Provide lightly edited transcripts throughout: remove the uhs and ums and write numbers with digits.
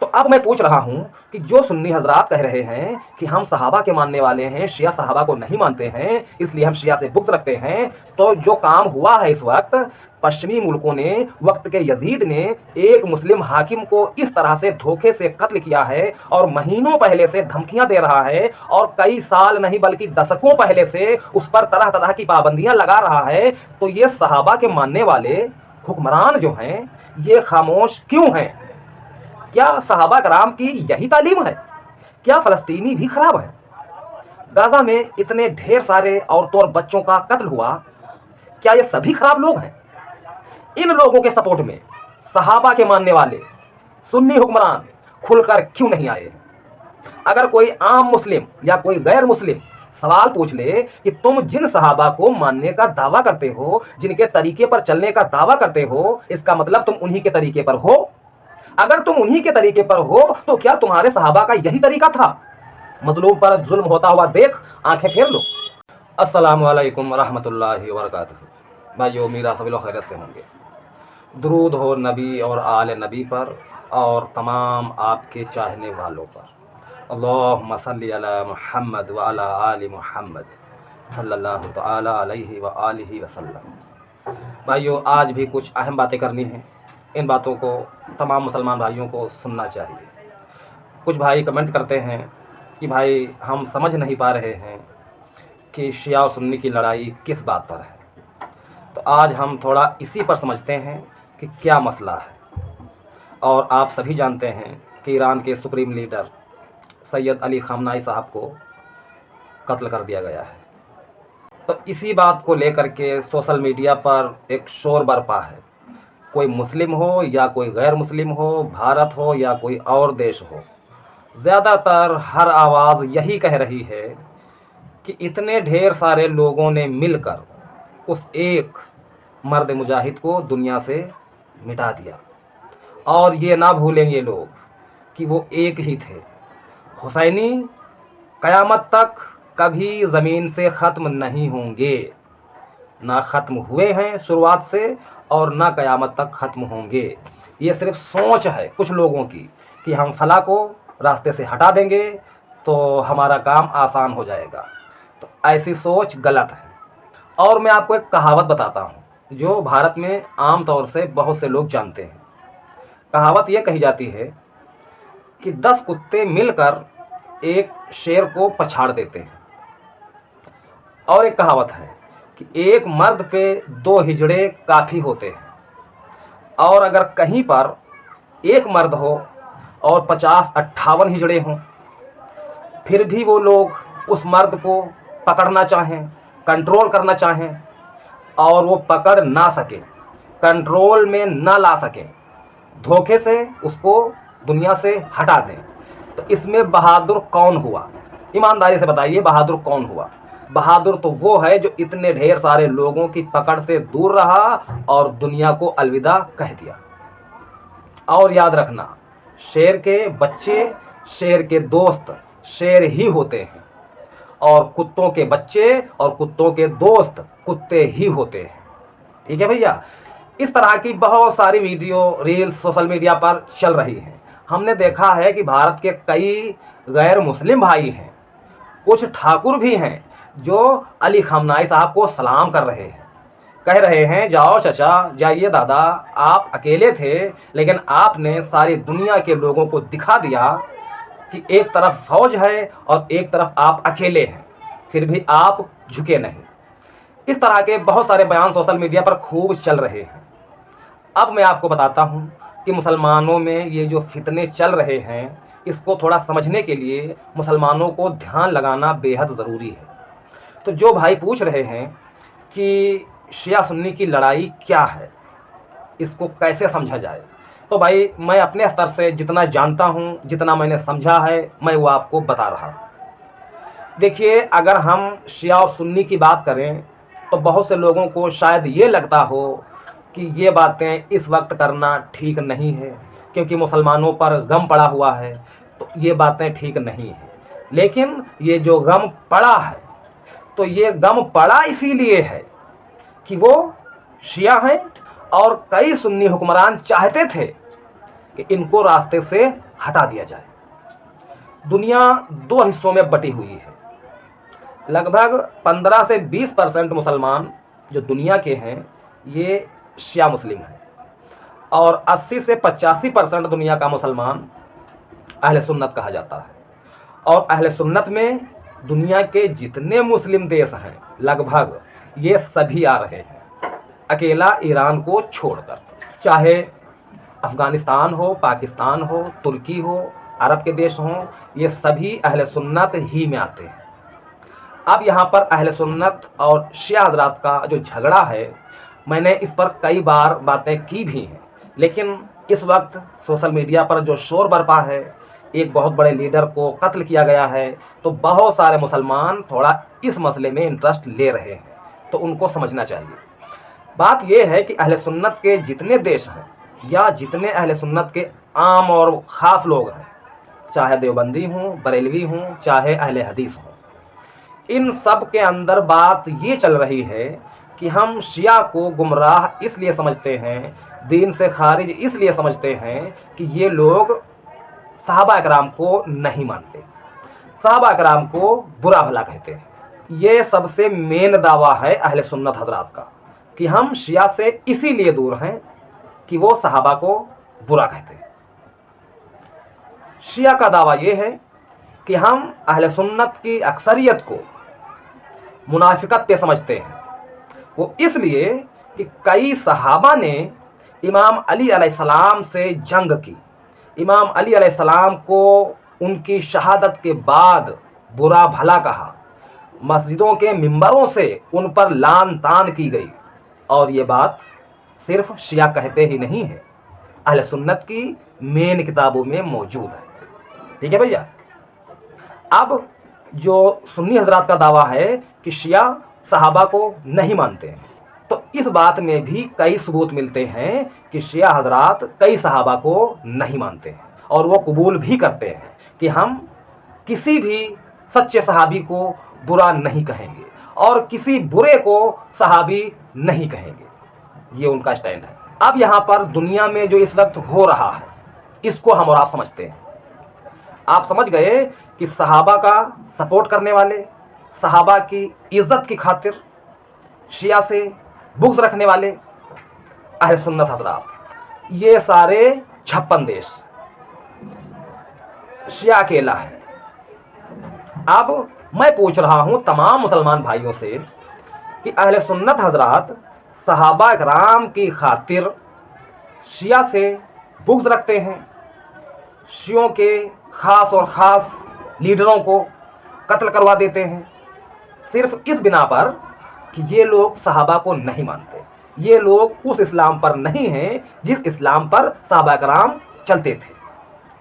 तो अब मैं पूछ रहा हूं कि जो सुन्नी हजरात कह रहे हैं कि हम सहाबा के मानने वाले हैं, शिया सहाबा को नहीं मानते हैं, इसलिए हम शिया से बुग़्ज़ रखते हैं, तो जो काम हुआ है इस वक्त, पश्चिमी मुल्कों ने, वक्त के यजीद ने एक मुस्लिम हाकिम को इस तरह से धोखे से कत्ल किया है और महीनों पहले से धमकियां दे रहा है और कई साल नहीं बल्कि दशकों पहले से उस पर तरह तरह की पाबंदियां लगा रहा है, तो ये सहाबा के मानने वाले हुक्मरान जो हैं ये खामोश क्यों हैं? क्या सहाबा कराम की यही तालीम है? क्या फ़लस्तीनी भी खराब है? गाज़ा में इतने ढेर सारे औरतों और बच्चों का कत्ल हुआ, क्या ये सभी खराब लोग हैं? इन लोगों के सपोर्ट में सहाबा के मानने वाले सुन्नी हुक्मरान खुलकर क्यों नहीं आए? अगर कोई आम मुस्लिम या कोई गैर मुस्लिम सवाल पूछ ले कि तुम जिन सहाबा को मानने का दावा करते हो, जिनके तरीके पर चलने का दावा करते हो, इसका मतलब तुम उन्हीं के तरीके पर हो? अगर तुम उन्हीं के तरीके पर हो तो क्या तुम्हारे सहाबा का यही तरीका था? मजलूम पर जुल्म होता हुआ देख आंखें फेर लो। अस्सलामु अलैकुम रहमतुल्लाहि व बरकातुहू। भाइयों, मेरा सभी लोग खैरियत से होंगे। दुरूद हो नबी और आले नबी पर और तमाम आपके चाहने वालों पर। अल्लाहुम्मा सल्ली अला मुहम्मद व अला आलि मुहम्मद सल्लल्लाहु तआला अलैहि व आलिहि वसल्लम। भाइयों, आज भी कुछ अहम बातें करनी हैं। इन बातों को तमाम मुसलमान भाइयों को सुनना चाहिए। कुछ भाई कमेंट करते हैं कि भाई हम समझ नहीं पा रहे हैं कि शिया और सुन्नी की लड़ाई किस बात पर है। तो आज हम थोड़ा इसी पर समझते हैं कि क्या मसला है। और आप सभी जानते हैं कि ईरान के सुप्रीम लीडर सैयद अली ख़ामनाई साहब को कत्ल कर दिया गया है। तो इसी बात को लेकर के सोशल मीडिया पर एक शोर बरपा है। कोई मुस्लिम हो या कोई गैर मुस्लिम हो, भारत हो या कोई और देश हो, ज़्यादातर हर आवाज़ यही कह रही है कि इतने ढेर सारे लोगों ने मिलकर उस एक मर्द मुजाहिद को दुनिया से मिटा दिया। और ये ना भूलेंगे लोग कि वो एक ही थे। हुसैनी क़यामत तक कभी ज़मीन से ख़त्म नहीं होंगे, ना ख़त्म हुए हैं शुरुआत से और ना क़यामत तक ख़त्म होंगे। ये सिर्फ सोच है कुछ लोगों की कि हम फला को रास्ते से हटा देंगे तो हमारा काम आसान हो जाएगा। तो ऐसी सोच गलत है। और मैं आपको एक कहावत बताता हूँ जो भारत में आम तौर से बहुत से लोग जानते हैं। कहावत ये कही जाती है कि 10 कुत्ते मिलकर एक शेर को पछाड़ देते हैं। और एक कहावत है कि एक मर्द पे 2 हिजड़े काफ़ी होते हैं। और अगर कहीं पर एक मर्द हो और 50-58 हिजड़े हों, फिर भी वो लोग उस मर्द को पकड़ना चाहें, कंट्रोल करना चाहें और वो पकड़ ना सके, कंट्रोल में ना ला सकें, धोखे से उसको दुनिया से हटा दें, तो इसमें बहादुर कौन हुआ? ईमानदारी से बताइए, बहादुर कौन हुआ? बहादुर तो वो है जो इतने ढेर सारे लोगों की पकड़ से दूर रहा और दुनिया को अलविदा कह दिया। और याद रखना, शेर के बच्चे, शेर के दोस्त शेर ही होते हैं और कुत्तों के बच्चे और कुत्तों के दोस्त कुत्ते ही होते हैं। ठीक है भैया? इस तरह की बहुत सारी वीडियो रील्स सोशल मीडिया पर चल रही हैं। हमने देखा है कि भारत के कई गैर मुस्लिम भाई हैं, कुछ ठाकुर भी हैं जो अली ख़ामनाई साहब को सलाम कर रहे हैं, कह रहे हैं जाओ चचा, जाइए दादा, आप अकेले थे लेकिन आपने सारी दुनिया के लोगों को दिखा दिया कि एक तरफ फौज है और एक तरफ आप अकेले हैं, फिर भी आप झुके नहीं। इस तरह के बहुत सारे बयान सोशल मीडिया पर खूब चल रहे हैं। अब मैं आपको बताता हूं कि मुसलमानों में ये जो फितने चल रहे हैं, इसको थोड़ा समझने के लिए मुसलमानों को ध्यान लगाना बेहद ज़रूरी है। तो जो भाई पूछ रहे हैं कि शिया सुन्नी की लड़ाई क्या है, इसको कैसे समझा जाए, तो भाई मैं अपने स्तर से जितना जानता हूँ, जितना मैंने समझा है, मैं वो आपको बता रहा हूँ। देखिए, अगर हम शिया और सुन्नी की बात करें तो बहुत से लोगों को शायद ये लगता हो कि ये बातें इस वक्त करना ठीक नहीं है क्योंकि मुसलमानों पर गम पड़ा हुआ है, तो ये बातें ठीक नहीं है। लेकिन ये जो गम पड़ा है, तो ये गम पड़ा इसीलिए है कि वो शिया हैं और कई सुन्नी हुक्मरान चाहते थे कि इनको रास्ते से हटा दिया जाए। दुनिया दो हिस्सों में बटी हुई है। लगभग 15 से 20% मुसलमान जो दुनिया के हैं ये शिया मुस्लिम हैं, और 80 से 85% दुनिया का मुसलमान अहले सुन्नत कहा जाता है। और अहले सुन्नत में दुनिया के जितने मुस्लिम देश हैं लगभग ये सभी आ रहे हैं, अकेला ईरान को छोड़कर। चाहे अफ़गानिस्तान हो, पाकिस्तान हो, तुर्की हो, अरब के देश हों, ये सभी अहले सुन्नत ही में आते हैं। अब यहाँ पर अहले सुन्नत और शिया हज़रात का जो झगड़ा है, मैंने इस पर कई बार बातें की भी हैं, लेकिन इस वक्त सोशल मीडिया पर जो शोर बरपा है, एक बहुत बड़े लीडर को कत्ल किया गया है, तो बहुत सारे मुसलमान थोड़ा इस मसले में इंटरेस्ट ले रहे हैं, तो उनको समझना चाहिए। बात यह है कि अहले सुन्नत के जितने देश हैं या जितने अहले सुन्नत के आम और ख़ास लोग हैं, चाहे देवबंदी हों, बरेलवी हों, चाहे अहले हदीस हों, इन सब के अंदर बात ये चल रही है कि हम शिया को गुमराह इसलिए समझते हैं, दीन से खारिज इसलिए समझते हैं कि ये लोग सहाबा इकराम को नहीं मानते, सहाबा इकराम को बुरा भला कहते हैं। ये सबसे मेन दावा है अहले सुन्नत हज़रात का कि हम शिया से इसीलिए दूर हैं कि वो सहाबा को बुरा कहते हैं। शिया का दावा ये है कि हम अहले सुन्नत की अक्सरियत को मुनाफिकत पे समझते हैं। वो इसलिए कि कई सहाबा ने इमाम अली अलैहिस्सलाम से जंग की, इमाम अली अलैहिस्सलाम को उनकी शहादत के बाद बुरा भला कहा, मस्जिदों के मिंबरों से उन पर लान तान की गई, और ये बात सिर्फ शिया कहते ही नहीं है, अहले सुन्नत की मेन किताबों में मौजूद है। ठीक है भैया। अब जो सुन्नी हजरात का दावा है कि शिया सहाबा को नहीं मानते हैं, तो इस बात में भी कई सबूत मिलते हैं कि शिया हजरात कई सहाबा को नहीं मानते हैं, और वो कबूल भी करते हैं कि हम किसी भी सच्चे सहाबी को बुरा नहीं कहेंगे और किसी बुरे को सहाबी नहीं कहेंगे। ये उनका स्टैंड है। अब यहाँ पर दुनिया में जो इस वक्त हो रहा है, इसको हम और आप समझते हैं। आप समझ गए कि सहाबा का सपोर्ट करने वाले, सहाबा की इज्जत की खातिर शिया से बुग़्ज़ रखने वाले अहले सुन्नत हज़रात, ये सारे 56 देश, शिया अकेला है। अब मैं पूछ रहा हूँ तमाम मुसलमान भाइयों से कि अहले सुन्नत हज़रात सहाबा इकराम की खातिर शिया से बुग़्ज़ रखते हैं, शियों के ख़ास और ख़ास लीडरों को कत्ल करवा देते हैं, सिर्फ इस बिना पर कि ये लोग सहाबा को नहीं मानते, ये लोग उस इस्लाम पर नहीं हैं जिस इस्लाम पर सहाबा इकराम चलते थे।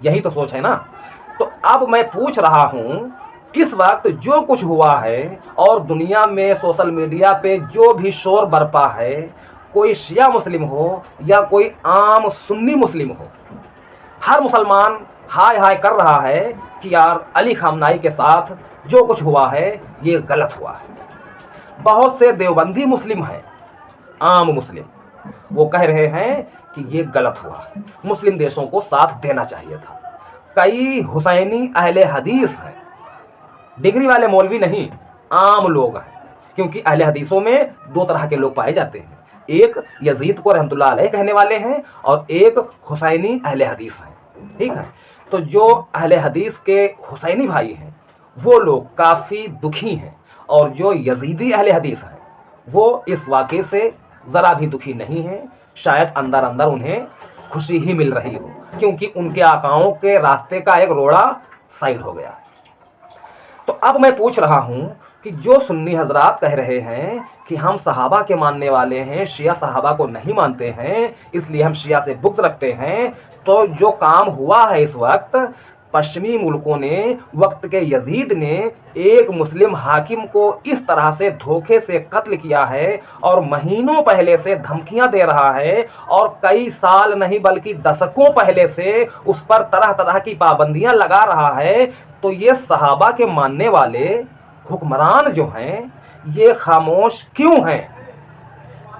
यही तो सोच है ना। तो अब मैं पूछ रहा हूँ, इस वक्त जो कुछ हुआ है और दुनिया में सोशल मीडिया पे जो भी शोर बरपा है, कोई शिया मुस्लिम हो या कोई आम सुन्नी मुस्लिम हो, हर मुसलमान हाय हाय कर रहा है कि यार अली खामनाई के साथ जो कुछ हुआ है ये गलत हुआ है। बहुत से देवबंदी मुस्लिम हैं, आम मुस्लिम, वो कह रहे हैं कि ये गलत हुआ है, मुस्लिम देशों को साथ देना चाहिए था। कई हुसैनी अहले हदीस हैं, डिग्री वाले मौलवी नहीं, आम लोग हैं, क्योंकि अहले हदीसों में दो तरह के लोग पाए जाते हैं, एक यजीद को रहमतुल्लाह अलैह कहने वाले हैं और एक हुसैनी अहले हदीस हैं। ठीक है। तो जो अहले हदीस के हुसैनी भाई हैं वो लोग काफ़ी दुखी हैं, और जो यजीदी अहले हदीस हैं वो इस वाक़े से ज़रा भी दुखी नहीं हैं। शायद अंदर अंदर उन्हें खुशी ही मिल रही हो, क्योंकि उनके आकाओं के रास्ते का एक रोड़ा साइड हो गया। तो अब मैं पूछ रहा हूँ कि जो सुन्नी हजरात कह रहे हैं कि हम सहाबा के मानने वाले हैं, शिया सहाबा को नहीं मानते हैं, इसलिए हम शिया से बुग़्ज़ रखते हैं, तो जो काम हुआ है इस वक्त, पश्चिमी मुल्कों ने, वक्त के यजीद ने एक मुस्लिम हाकिम को इस तरह से धोखे से कत्ल किया है और महीनों पहले से धमकियां दे रहा है, और कई साल नहीं बल्कि दशकों पहले से उस पर तरह तरह की पाबंदियां लगा रहा है। तो ये सहाबा के मानने वाले हुक्मरान जो हैं ये खामोश क्यों हैं?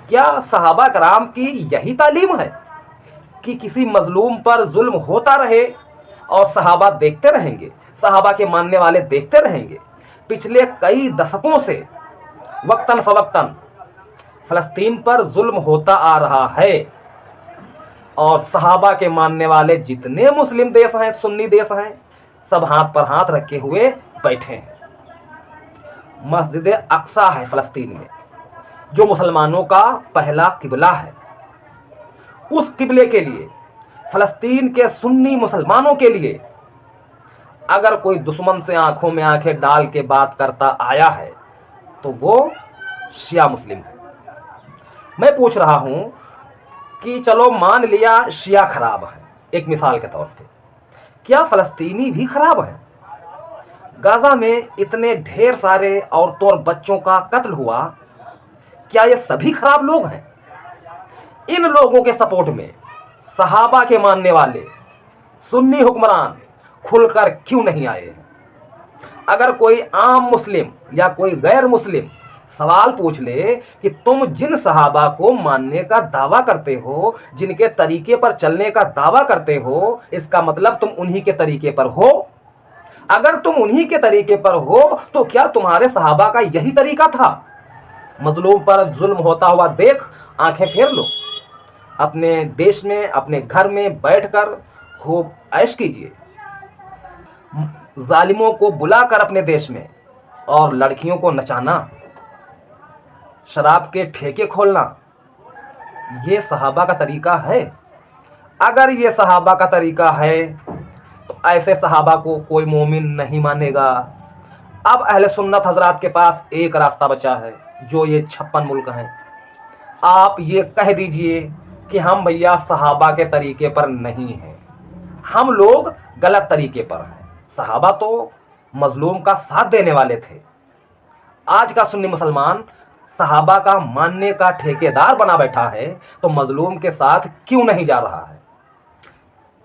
क्या सहाबा कराम की यही तालीम है? कि किसी मजलूम पर जुल्म होता रहे और सहाबा देखते रहेंगे, सहाबा के मानने वाले देखते रहेंगे। पिछले कई दशकों से वक्तन फवक्तन फलस्तीन पर जुल्म होता आ रहा है और सहाबा के मानने वाले जितने मुस्लिम देश हैं, सुन्नी देश हैं, सब हाथ पर हाथ रखे हुए बैठे हैं। मस्जिद अक्सा है फलस्तीन में, जो मुसलमानों का पहला किबला है। उस किबले के लिए, फलस्तीन के सुन्नी मुसलमानों के लिए, अगर कोई दुश्मन से आंखों में आंखें डाल के बात करता आया है तो वो शिया मुस्लिम है। मैं पूछ रहा हूं कि चलो मान लिया शिया खराब है, एक मिसाल के तौर पे, क्या फलस्तीनी भी खराब है? गाजा में इतने ढेर सारे औरतों और बच्चों का कत्ल हुआ, क्या ये सभी खराब लोग हैं? इन लोगों के सपोर्ट में सहाबा के मानने वाले सुन्नी हुक्मरान खुलकर क्यों नहीं आए हैं? अगर कोई आम मुस्लिम या कोई गैर मुस्लिम सवाल पूछ ले कि तुम जिन सहाबा को मानने का दावा करते हो, जिनके तरीके पर चलने का दावा करते हो, इसका मतलब तुम उन्हीं के तरीके पर हो। अगर तुम उन्हीं के तरीके पर हो तो क्या तुम्हारे सहाबा का यही तरीका था? मजलूम पर जुल्म होता हुआ देख आंखें फेर लो, अपने देश में, अपने घर में बैठकर खूब ऐश कीजिए। जालिमों को बुलाकर अपने देश में और लड़कियों को नचाना, शराब के ठेके खोलना, ये सहाबा का तरीका है? अगर ये सहाबा का तरीका है तो ऐसे सहाबा को कोई मोमिन नहीं मानेगा। अब अहले सुन्नत हजरात के पास एक रास्ता बचा है, जो ये 56 मुल्क हैं। आप ये कह दीजिए कि हम भैया सहाबा के तरीके पर नहीं हैं, हम लोग गलत तरीके पर हैं। सहाबा तो मजलूम का साथ देने वाले थे। आज का सुन्नी मुसलमान सहाबा का मानने का ठेकेदार बना बैठा है, तो मजलूम के साथ क्यों नहीं जा रहा है?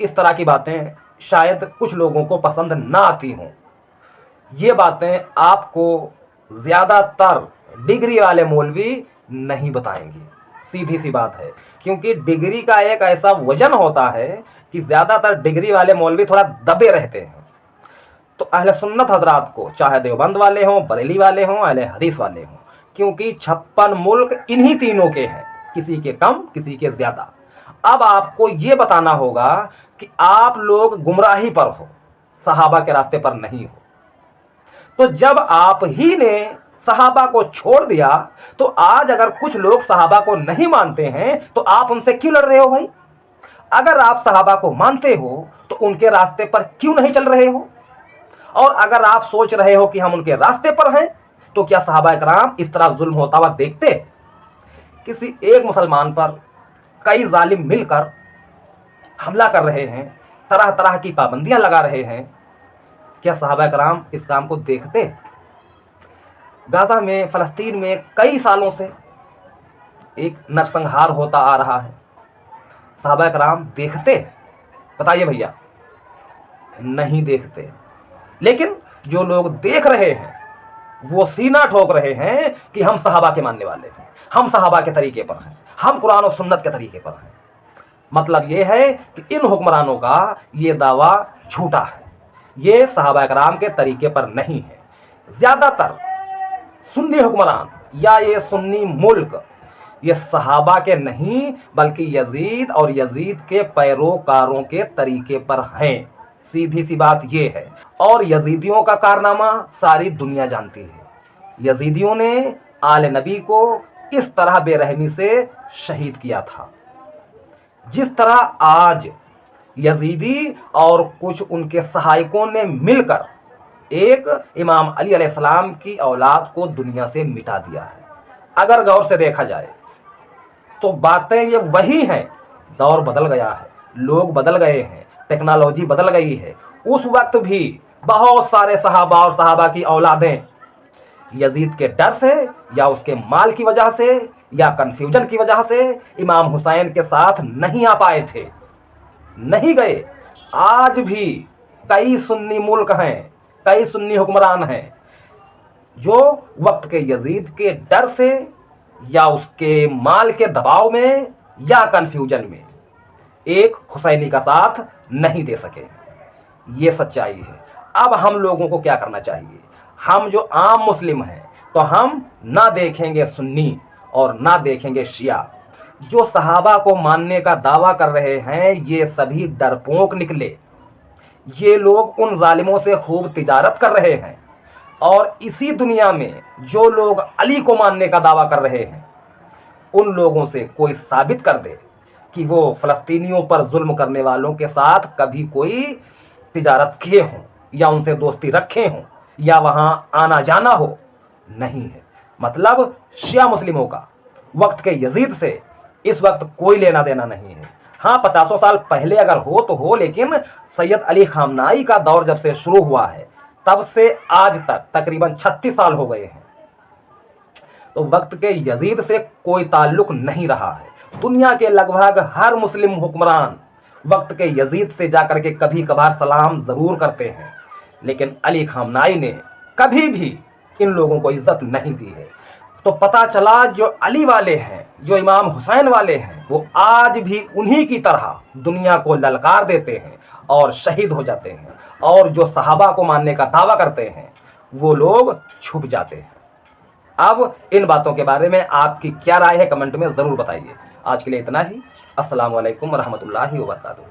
इस तरह की बातें शायद कुछ लोगों को पसंद ना आती हों। ये बातें आपको ज़्यादातर डिग्री वाले मौलवी नहीं बताएंगे, सीधी सी बात है। क्योंकि डिग्री का एक ऐसा वजन होता है कि ज़्यादातर डिग्री वाले मौलवी थोड़ा दबे रहते हैं। तो अहले सुन्नत हजरात को, चाहे देवबंद वाले हों, बरेली वाले हों, अहले हदीस वाले हों, क्योंकि 56 मुल्क इन्हीं तीनों के हैं, किसी के कम किसी के ज़्यादा। अब आपको ये बताना होगा कि आप लोग गुमराही पर हो, सहाबा के रास्ते पर नहीं हो। तो जब आप ही ने सहाबा को छोड़ दिया, तो आज अगर कुछ लोग सहाबा को नहीं मानते हैं तो आप उनसे क्यों लड़ रहे हो भाई? अगर आप सहाबा को मानते हो तो उनके रास्ते पर क्यों नहीं चल रहे हो? और अगर आप सोच रहे हो कि हम उनके रास्ते पर हैं, तो क्या सहाबा कराम इस तरह जुल्म होता हुआ देखते? किसी एक मुसलमान पर कई जालिम मिलकर हमला कर रहे हैं, तरह तरह की पाबंदियां लगा रहे हैं, क्या सहाबा कराम इस काम को देखते? गाजा में, फलस्तीन में कई सालों से एक नरसंहार होता आ रहा है, सहाबा कराम देखते? बताइए भैया, नहीं देखते। लेकिन जो लोग देख रहे हैं वो सीना ठोक रहे हैं कि हम सहाबा के मानने वाले हैं, हम सहाबा के तरीके पर हैं, हम कुरान और सुन्नत के तरीके पर हैं। मतलब ये है कि इन हुक्मरानों का ये दावा झूठा है, ये सहाबा कराम के तरीके पर नहीं है। ज़्यादातर सुन्नी हुक्मरान या ये सुन्नी मुल्क ये सहाबा के नहीं बल्कि यजीद और यजीद के पैरोकारों के तरीके पर हैं। सीधी सी बात ये है। और यजीदियों का कारनामा सारी दुनिया जानती है। यजीदियों ने आले नबी को इस तरह बेरहमी से शहीद किया था, जिस तरह आज यजीदी और कुछ उनके सहायकों ने मिलकर एक इमाम अली अलैहिस्सलाम की औलाद को दुनिया से मिटा दिया है। अगर गौर से देखा जाए तो बातें ये वही हैं। दौर बदल गया है, लोग बदल गए हैं, टेक्नोलॉजी बदल गई है। उस वक्त भी बहुत सारे सहाबा और सहाबा की औलादें यजीद के डर से या उसके माल की वजह से या कन्फ्यूजन की वजह से इमाम हुसैन के साथ नहीं आ पाए थे, नहीं गए। आज भी कई सुन्नी मुल्क हैं, कई सुन्नी हुक्मरान हैं जो वक्त के यजीद के डर से या उसके माल के दबाव में या कन्फ्यूजन में एक हुसैनी का साथ नहीं दे सके। ये सच्चाई है। अब हम लोगों को क्या करना चाहिए? हम जो आम मुस्लिम हैं तो हम ना देखेंगे सुन्नी और ना देखेंगे शिया। जो सहाबा को मानने का दावा कर रहे हैं ये सभी डरपोक निकले। ये लोग उन जालिमों से खूब तिजारत कर रहे हैं, और इसी दुनिया में जो लोग अली को मानने का दावा कर रहे हैं उन लोगों से कोई साबित कर दे कि वो फ़लस्तीनियों पर जुल्म करने वालों के साथ कभी कोई तिजारत किए हों या उनसे दोस्ती रखे हों या वहाँ आना जाना हो। नहीं है। मतलब शिया मुस्लिमों का वक्त के यजीद से इस वक्त कोई लेना देना नहीं है। हाँ, 50 साल पहले अगर हो तो हो, लेकिन सैयद अली खामनाई का दौर जब से शुरू हुआ है तब से आज तक तकरीबन 36 साल हो गए हैं। तो वक्त के यजीद से कोई ताल्लुक नहीं रहा है। दुनिया के लगभग हर मुस्लिम हुक्मरान वक्त के यजीद से जाकर के कभी कभार सलाम ज़रूर करते हैं, लेकिन अली खामनाई ने कभी भी इन लोगों को इज्जत नहीं दी है। तो पता चला जो अली वाले हैं, जो इमाम हुसैन वाले हैं, वो आज भी उन्हीं की तरह दुनिया को ललकार देते हैं और शहीद हो जाते हैं, और जो सहाबा को मानने का दावा करते हैं वो लोग छुप जाते हैं। अब इन बातों के बारे में आपकी क्या राय है कमेंट में ज़रूर बताइए। आज के लिए इतना ही। अस्सलाम वालेकुम रहमतुल्लाहि व बरकातुहू।